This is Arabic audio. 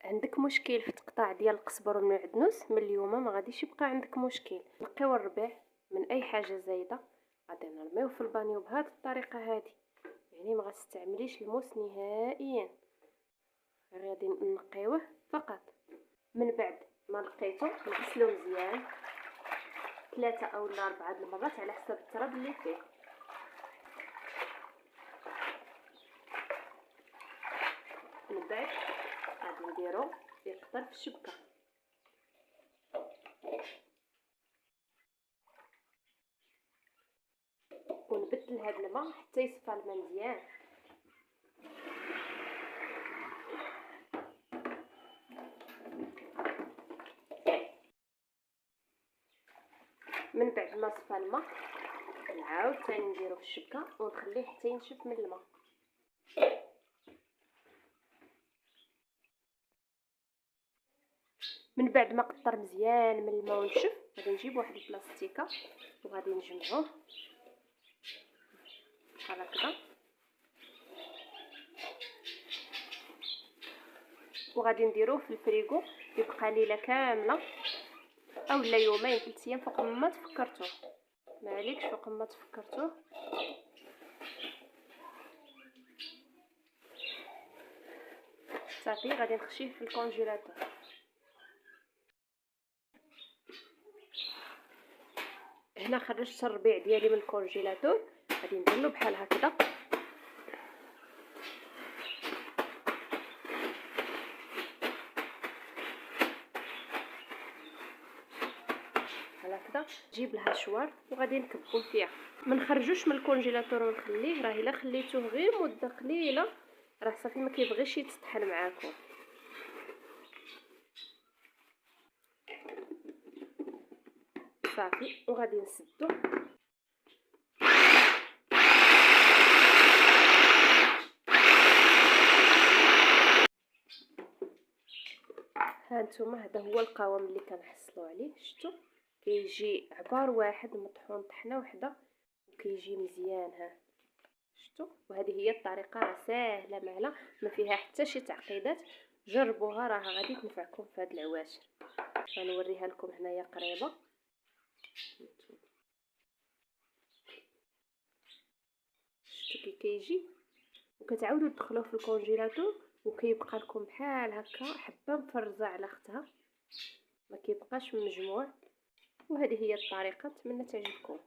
عندك مشكل في تقطاع ديال القزبر والمعدنوس، من اليوم ما غاديش يبقى عندك مشكل. نقيو الربيع من اي حاجه زايده، غادي نرميوه في البانيو بهذه الطريقه هذه، يعني ما غتستعمليش الموس نهائيا، غادي نقيوه فقط. من بعد ما لقيتو نغسلو مزيان 3 أو 4 المرات على حسب التراب اللي فيه. من بعد غادي نديرو يقطر في الشبكه، ونبدل هذا الماء حتى يصفى الماء مزيان. من بعد ما صفى الماء نعاود ثاني نديرو في الشبكه ونخليه حتى ينشف من الماء. من بعد ما قطر مزيان من الماء ونشف، غادي نجيب واحد البلاستيكه وغادي نجمعوه بحال هكذا، وغادي نديروه في الفريغو يبقى ليله كامله اولا يومين 3 ايام فوق ما تفكرتوه، ما عليكش فوق ما تفكرتوه. صافي غادي نخشيه في الكونجيلاتور. هنا خرجت الربيع ديالي من الكونجيلاتور، غادي ندير له بحال هكذا، بحال هكذا. نجيب لها شوار وغادي نكبو فيها، ما نخرجوش من الكونجيلاتور ونخليه، راه الا خليتوه غير مده قليله راه صافي ما كيبغيش يتطحن معاكم. صافي وغادي نسدو. هانتوما هذا هو القوام اللي كنحصلوا عليه، شفتوا كيجي عبار واحد مطحون طحنه وحده وكيجي مزيان. ها شفتوا، وهذه هي الطريقه، راه ساهله معنا ما فيها حتى شي تعقيدات، جربوها راه غادي تنفعكم في هاد العواشر. غنوريها لكم هنايا قريبه. شفتوا كي كيجي، وكتعاودوا تدخلوه في الكونجيلاتور وكيبقى لكم بحال هكا حبه مفرزه على اختها، ما كيبقاش مجموع. وهذه هي الطريقه، نتمنى تعجبكم.